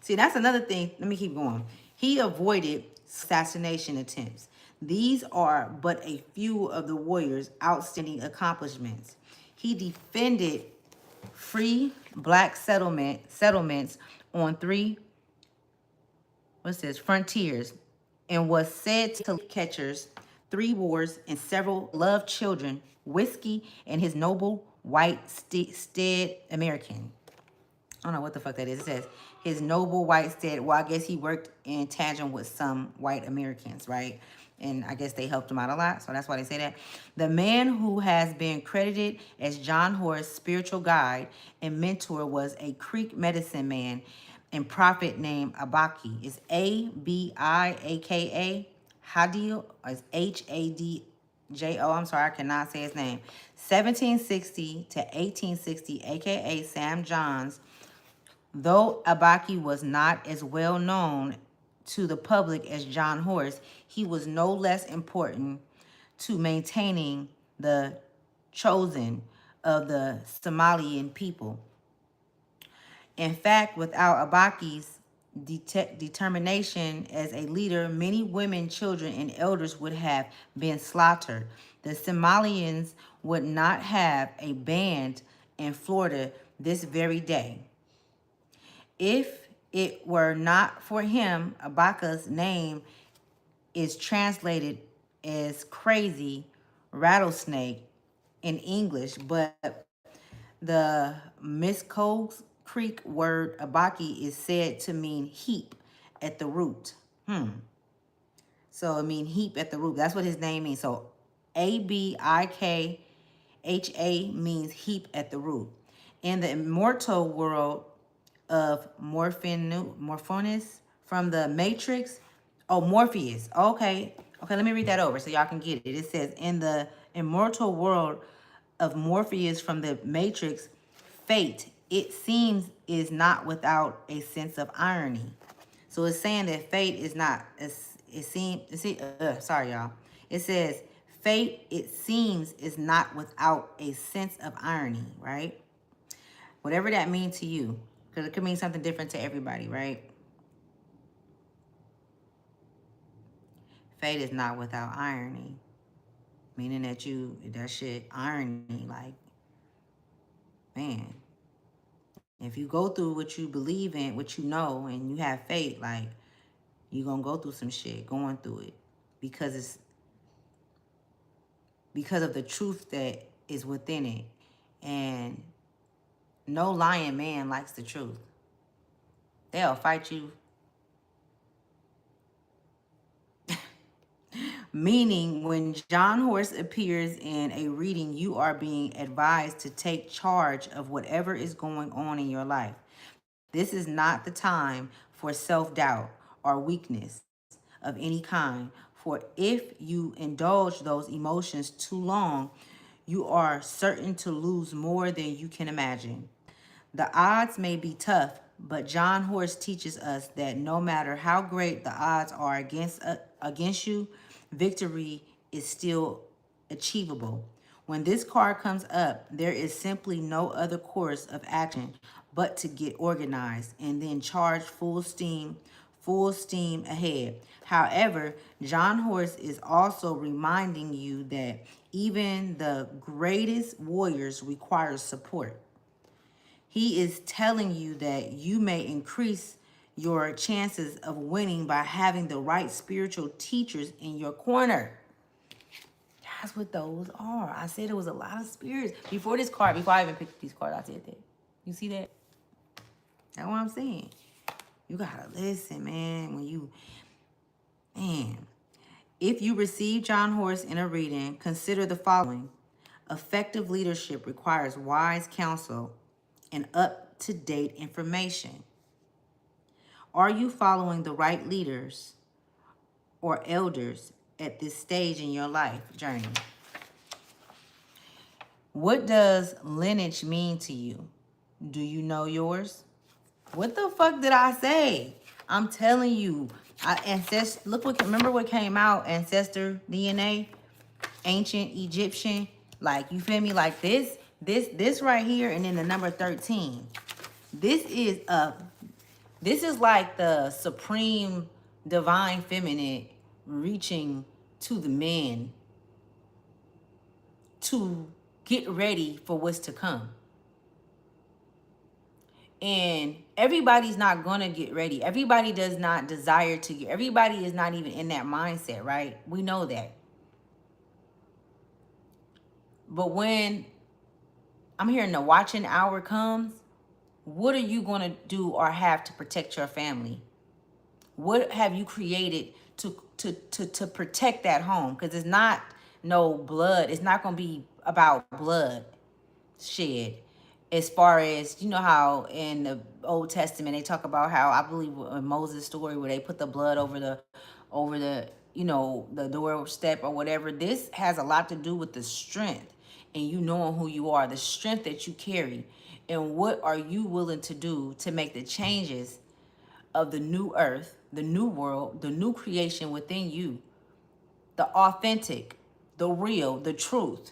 See, that's another thing. Let me keep going. He avoided assassination attempts. These are but a few of the warrior's outstanding accomplishments. He defended free black settlements on three frontiers, and was said to catchers, 3 wars, and several loved children, whiskey, and his noble white stead American. I don't know what the fuck that is. It says his noble white stead. Well, I guess he worked in tandem with some white Americans, right? And I guess they helped him out a lot, so that's why they say that. The man who has been credited as John Horse's spiritual guide and mentor was a Creek medicine man and prophet named Abaki. It's Abiaka. Hadil is Hadjo. I'm sorry, I cannot say his name. 1760 to 1860, aka Sam Johns. Though Abaki was not as well known to the public as John Horse, he was no less important to maintaining the chosen of the Somalian people. In fact, without Abaki's determination as a leader, many women, children, and elders would have been slaughtered. The Somalians would not have a band in Florida this very day. If it were not for him, Abaka's name is translated as crazy rattlesnake in English, but the Muskogee Creek word Abaki is said to mean heap at the root. So it means heap at the root. That's what his name means. So Abikha means heap at the root. In the immortal world of Morpheus from the Matrix. Oh, Morpheus. Okay, let me read that over so y'all can get it. It says, in the immortal world of Morpheus from the Matrix, fate, it seems, is not without a sense of irony. So it's saying that fate is not, sorry y'all. It says, fate, it seems, is not without a sense of irony, right? Whatever that means to you, because it could mean something different to everybody, right? Fate is not without irony. Meaning that shit irony, like, man. If you go through what you believe in, what you know, and you have faith, like, you're going to go through some shit, going through it. Because of the truth that is within it. And no lying man likes the truth. They'll fight you. Meaning, when John Horse appears in a reading, you are being advised to take charge of whatever is going on in your life. This is not the time for self-doubt or weakness of any kind. For if you indulge those emotions too long, you are certain to lose more than you can imagine. The odds may be tough, but John Horse teaches us that no matter how great the odds are against you, victory is still achievable. When this card comes up, there is simply no other course of action but to get organized and then charge full steam ahead. However, John Horse is also reminding you that even the greatest warriors require support. He is telling you that you may increase your chances of winning by having the right spiritual teachers in your corner. That's what those are. I said it was a lot of spirits. Before I even picked these cards, I said that. You see that? That's what I'm saying. You gotta listen, man. If you receive John Horse in a reading, consider the following. Effective leadership requires wise counsel and up-to-date information. Are you following the right leaders or elders at this stage in your life journey? What does lineage mean to you? Do you know yours? What the fuck did I say? I'm telling you. Remember what came out? Ancestor DNA, ancient Egyptian. Like, you feel me? Like this right here, and then the number 13. This is like the supreme divine feminine reaching to the men to get ready for what's to come. And everybody's not gonna get ready. Everybody does not desire to get, everybody is not even in that mindset, right? We know that. But when I'm hearing the watching hour comes, what are you gonna do or have to protect your family? What have you created to protect that home? Because it's not no blood. It's not gonna be about blood shed. As far as, you know how in the Old Testament they talk about how, I believe in Moses' story, where they put the blood over the you know, the doorstep or whatever. This has a lot to do with the strength and you knowing who you are, the strength that you carry, and what are you willing to do to make the changes of the new earth, the new world, the new creation within you, the authentic, the real, the truth.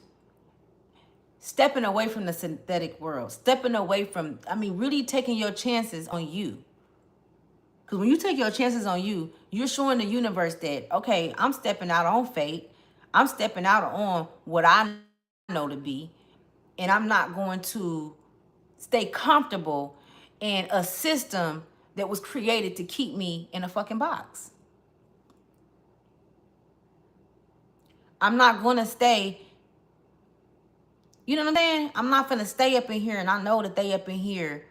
Stepping away from the synthetic world, stepping away from, I mean, really taking your chances on you. Because when you take your chances on you, you're showing the universe that, okay, I'm stepping out on fate. I'm stepping out on what I know to be. And I'm not going to stay comfortable in a system that was created to keep me in a fucking box. I'm not going to stay, you know what I'm saying? I'm not going to stay up in here, and I know that they up in here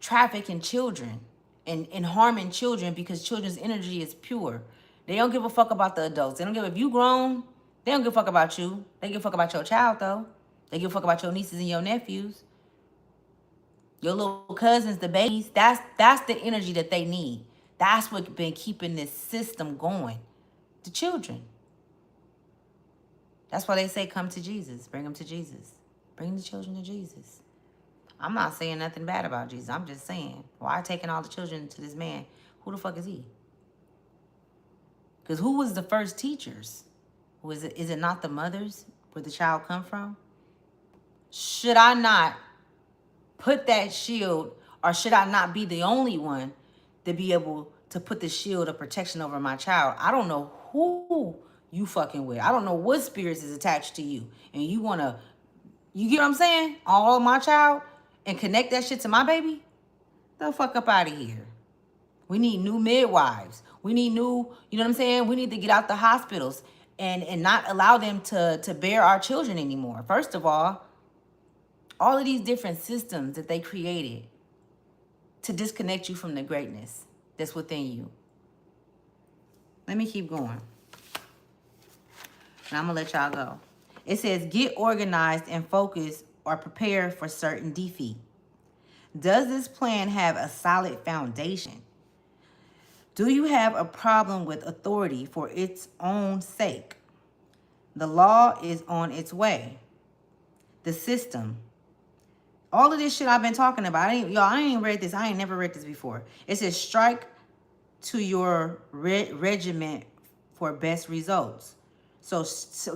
trafficking children and harming children because children's energy is pure. They don't give a fuck about the adults. They don't give, if you grown, they don't give a fuck about you. They give a fuck about your child, though. They give a fuck about your nieces and your nephews. Your little cousins, the babies. That's the energy that they need. That's what's been keeping this system going. The children. That's why they say come to Jesus. Bring them to Jesus. Bring the children to Jesus. I'm not saying nothing bad about Jesus. I'm just saying, why taking all the children to this man? Who the fuck is he? Because who was the first teachers? Is it not the mothers where the child come from? Should I not put that shield, or should I not be the only one to be able to put the shield of protection over my child? I don't know who you fucking with. I don't know what spirits is attached to you. And you want to, you get what I'm saying? All my child and connect that shit to my baby? The fuck up out of here. We need new midwives. We need new, you know what I'm saying? We need to get out the hospitals and not allow them to bear our children anymore. First of all of these different systems that they created to disconnect you from the greatness that's within you. Let me keep going. And I'm going to let y'all go. It says, get organized and focused or prepare for certain defeat. Does this plan have a solid foundation? Do you have a problem with authority for its own sake? The law is on its way. The system. All of this shit I've been talking about. I ain't read this. I ain't never read this before. It says, strike to your regiment for best results. So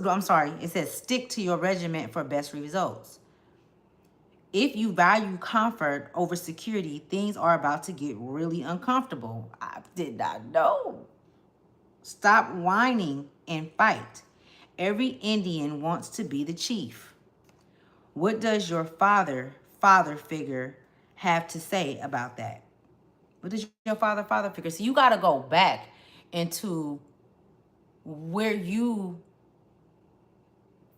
I'm sorry. It says, stick to your regiment for best results. If you value comfort over security, things are about to get really uncomfortable. I did not know. Stop whining and fight. Every Indian wants to be the chief. What does your father figure have to say about that? What does your father figure? So you got to go back into where you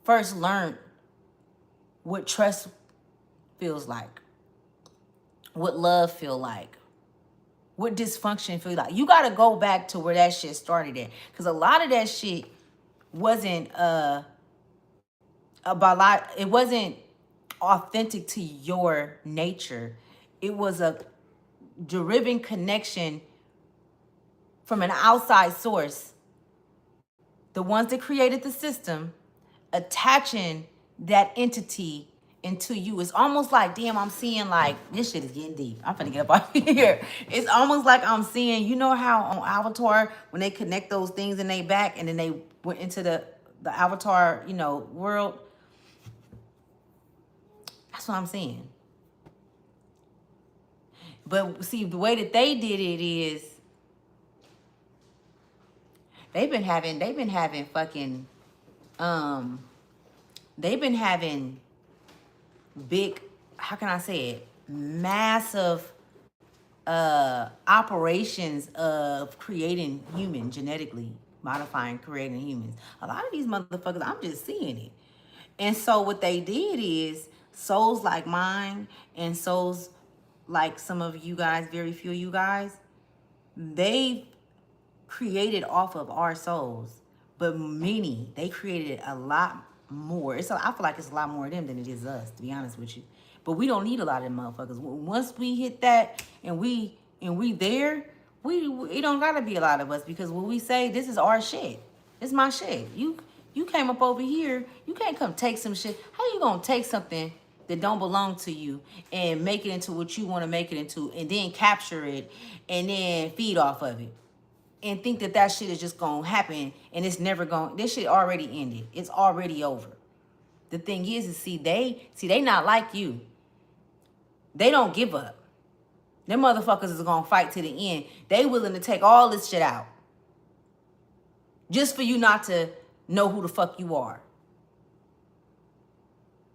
first learned what trust feels like, what love feel like, what dysfunction feel like. You got to go back to where that shit started at, because a lot of that shit wasn't about a lot. It wasn't authentic to your nature. It was a deriving connection from an outside source, the ones that created the system, attaching that entity into you. It's almost like, damn, I'm seeing like, this shit is getting deep. I'm finna get up out here. It's almost like I'm seeing, you know how on Avatar, when they connect those things in their back and then they went into the Avatar, you know, world. That's what I'm seeing. But see, the way that they did it is they've been having fucking they've been having big, how can I say it, massive operations of creating humans, genetically modifying, creating humans. A lot of these motherfuckers, I'm just seeing it. And so what they did is souls like mine and souls like some of you guys, very few of you guys, they created off of our souls, but many, they created a lot more. I feel like it's a lot more of them than it is us, to be honest with you. But we don't need a lot of them motherfuckers. Once we hit that and we there, we don't gotta be a lot of us, because when we say this is our shit, it's my shit. You came up over here, you can't come take some shit. How you gonna take something that don't belong to you and make it into what you want to make it into, and then capture it and then feed off of it? And think that that shit is just gonna happen and it's never gonna, this shit already ended. It's already over. The thing is see, they not like you. They don't give up. Them motherfuckers is gonna fight to the end. They willing to take all this shit out just for you not to know who the fuck you are.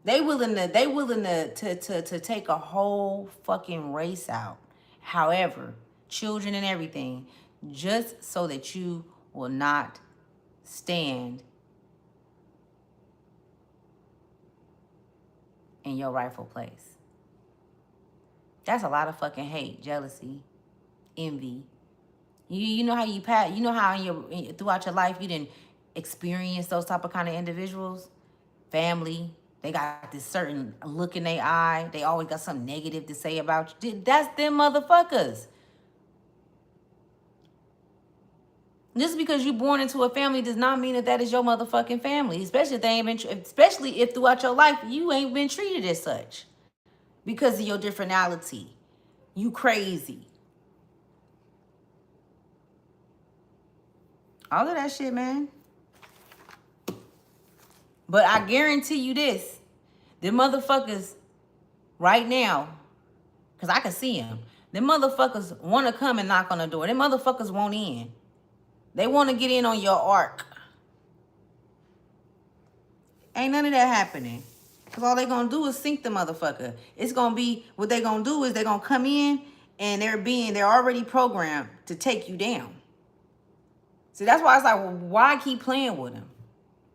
They willing to take a whole fucking race out. However, children and everything, just so that you will not stand in your rightful place. That's a lot of fucking hate, jealousy, envy. You know how you know how throughout your life you didn't experience those type of kind of individuals, family. They got this certain look in their eye. They always got something negative to say about you. That's them motherfuckers. Just because you're born into a family does not mean that that is your motherfucking family. Especially if they ain't been, especially if throughout your life you ain't been treated as such because of your differentality. You crazy. All of that shit, man. But I guarantee you this, them motherfuckers right now, because I can see them, them motherfuckers want to come and knock on the door. Them motherfuckers want in. They want to get in on your arc. Ain't none of that happening. Because all they going to do is sink the motherfucker. It's going to be, what they going to do is they going to come in and they're already programmed to take you down. See, that's why it's like, well, why keep playing with them?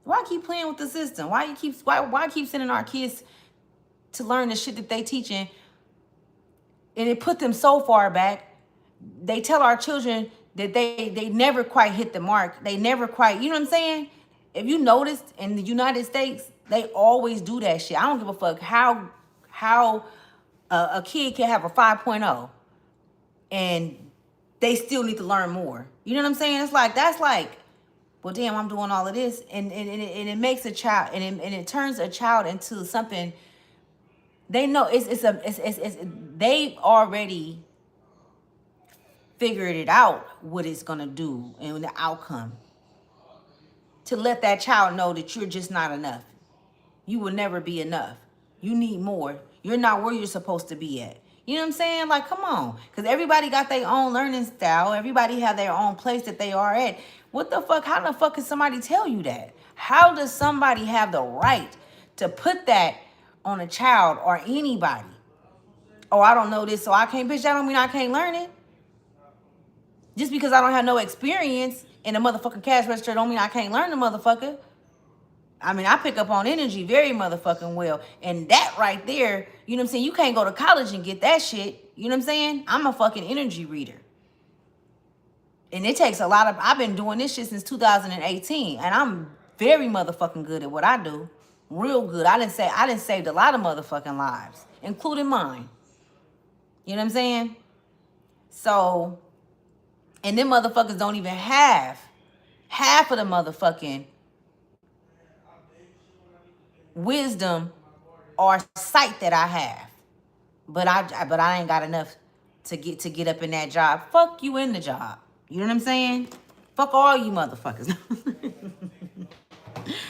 Why keep playing with the system? Why keep sending our kids to learn the shit that they teaching? And it put them so far back. They tell our children that they never quite hit the mark. They never quite, you know what I'm saying? If you noticed in the United States, they always do that shit. I don't give a fuck how a kid can have a 5.0 and they still need to learn more. You know what I'm saying? It's like, that's like, well, damn, I'm doing all of this. And it makes a child, and it turns a child into something. They know they've already figured it out what it's gonna do and the outcome. To let that child know that you're just not enough. You will never be enough. You need more. You're not where you're supposed to be at. You know what I'm saying? Like, come on. Because everybody got their own learning style. Everybody have their own place that they are at. What the fuck? How the fuck can somebody tell you that? How does somebody have the right to put that on a child or anybody? Oh, I don't know this, so I can't, bitch, that don't mean I can't learn it. Just because I don't have no experience in a motherfucking cash register don't mean I can't learn the motherfucker. I mean, I pick up on energy very motherfucking well. And that right there, you know what I'm saying? You can't go to college and get that shit. You know what I'm saying? I'm a fucking energy reader. And it takes a lot of, I've been doing this shit since 2018. And I'm very motherfucking good at what I do. Real good. I didn't saved a lot of motherfucking lives, including mine. You know what I'm saying? So, and them motherfuckers don't even have half of the motherfucking wisdom or sight that I have. But I ain't got enough to get up in that job. Fuck you in the job. You know what I'm saying? Fuck all you motherfuckers.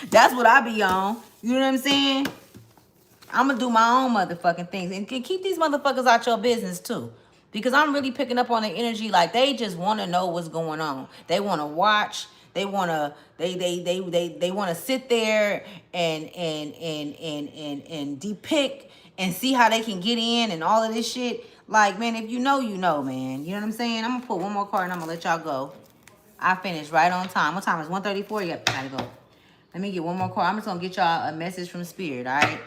That's what I be on. You know what I'm saying? I'm gonna do my own motherfucking things and keep these motherfuckers out your business too. Because I'm really picking up on the energy like they just want to know what's going on. They want to watch. They want to they want to sit there and depict and see how they can get in and all of this shit. Like, man, if you know, you know, man. You know what I'm saying? I'm gonna put one more card and I'm gonna let y'all go. I finished right on time. What time is 1:34? You gotta go. Let me get one more card. I'm just gonna get y'all a message from Spirit, all right?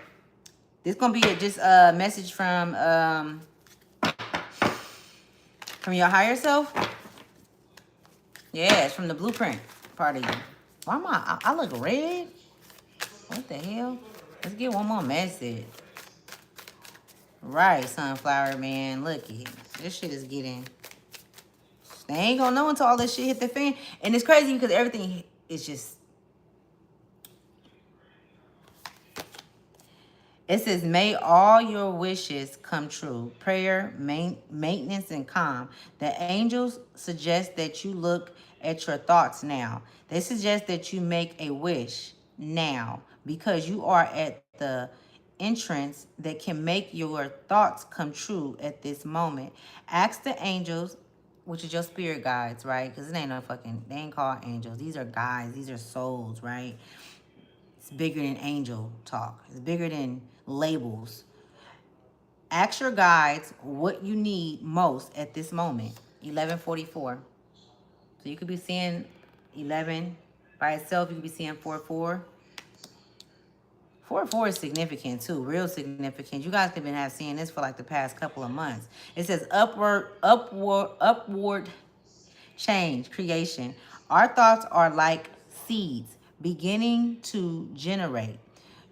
This gonna be just a message from your higher self. Yeah, it's from the blueprint part of you. Why am I look red? What the hell? Let's get one more message. Right, sunflower man. Look it. This shit is getting. They ain't gonna know until all this shit hit the fan. And it's crazy because everything is just. It says, may all your wishes come true. Prayer, maintenance, and calm. The angels suggest that you look at your thoughts now. They suggest that you make a wish now because you are at the entrance that can make your thoughts come true at this moment. Ask the angels, which is your spirit guides, right? Because it ain't no fucking, they ain't called angels. These are guides. These are souls, right? It's bigger than angel talk. It's bigger than labels. Ask your guides what you need most at this moment. 1144. So you could be seeing 11 by itself. You could be seeing 44. 44 is significant too, real significant. You guys have been seeing this for like the past couple of months. It says upward change, creation. Our thoughts are like seeds beginning to generate.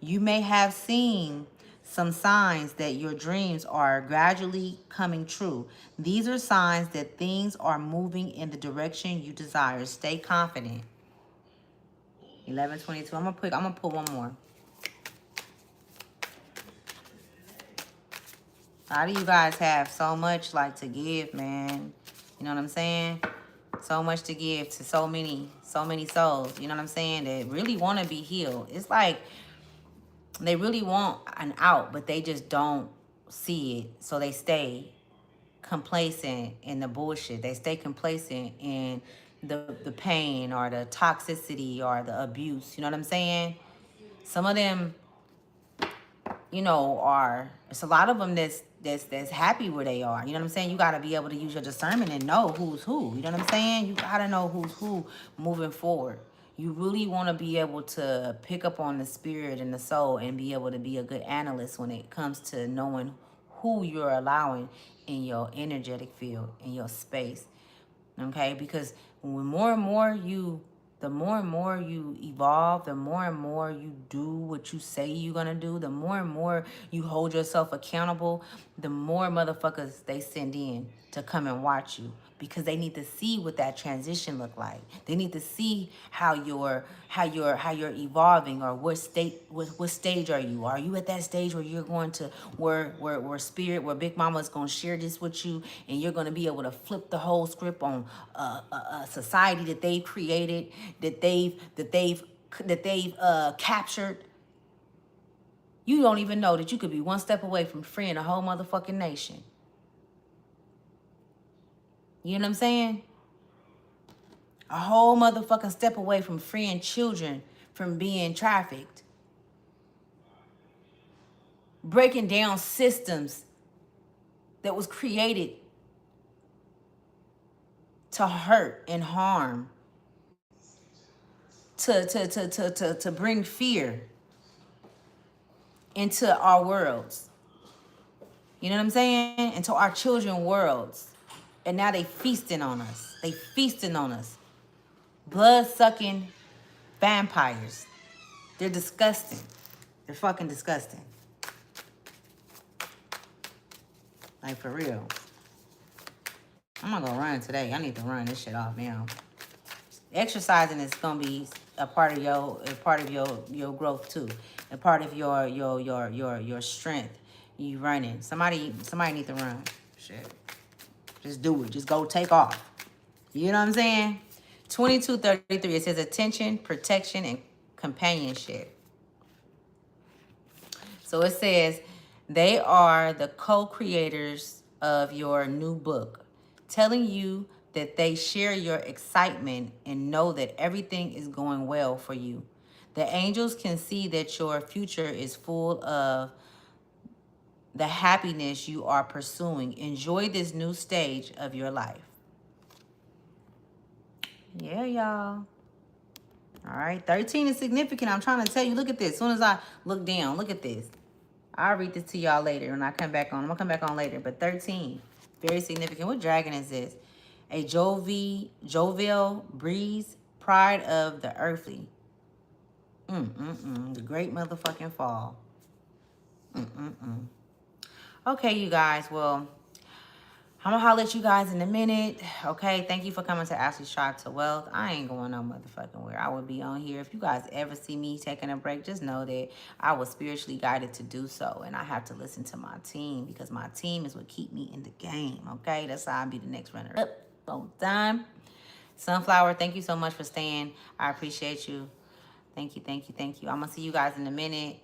You may have seen some signs that your dreams are gradually coming true. These are signs that things are moving in the direction you desire. Stay confident. 1122. I'm gonna pull one more. A lot of you guys have so much like to give, man. You know what I'm saying? So much to give to so many souls. You know what I'm saying? That really want to be healed. It's like they really want an out, but they just don't see it. So they stay complacent in the bullshit. They stay complacent in the pain or the toxicity or the abuse. You know what I'm saying? Some of them, you know, it's a lot of them that's happy where they are. You know what I'm saying? You got to be able to use your discernment and know who's who. You know what I'm saying? You got to know who's who moving forward. You really want to be able to pick up on the spirit and the soul and be able to be a good analyst when it comes to knowing who you're allowing in your energetic field, in your space. Okay? Because when the more and more you evolve, the more and more you do what you say you're going to do, the more and more you hold yourself accountable, the more motherfuckers they send in to come and watch you because they need to see what that transition look like. They need to see how you're evolving or what stage are you? Are you at that stage where you're going to where spirit, where Big Mama is going to share this with you and you're going to be able to flip the whole script on a society that they've created, that they've captured. You don't even know that you could be one step away from freeing a whole motherfucking nation. You know what I'm saying? A whole motherfucking step away from freeing children from being trafficked. Breaking down systems that was created to hurt and harm. To bring fear into our worlds. You know what I'm saying? Into our children's worlds. And now they feasting on us. They feasting on us. Blood-sucking vampires. They're disgusting. They're fucking disgusting. Like, for real. I'm gonna go run today. I need to run this shit off now. Exercising is gonna be a part of your growth too. A part of your strength. You running. Somebody need to run. Shit. Just do it. Just go take off. You know what I'm saying? 2233. It says attention, protection, and companionship. So it says they are the co-creators of your new book, telling you that they share your excitement and know that everything is going well for you. The angels can see that your future is full of the happiness you are pursuing. Enjoy this new stage of your life. Yeah, y'all. All right, 13 is significant. I'm trying to tell you. Look at this. As soon as I look down, look at this. I'll read this to y'all later when I come back on. I'm going to come back on later. But 13, very significant. What dragon is this? A jovial breeze, pride of the earthly. The great motherfucking fall. Okay, you guys. Well, I'm going to holler at you guys in a minute. Okay, thank you for coming to Ashley's Tribe to Wealth. I ain't going no motherfucking where. I would be on here. If you guys ever see me taking a break, just know that I was spiritually guided to do so. And I have to listen to my team because my team is what keep me in the game. Okay, that's how I'll be the next runner up on time. Sunflower, thank you so much for staying. I appreciate you. Thank you, thank you, thank you. I'm going to see you guys in a minute.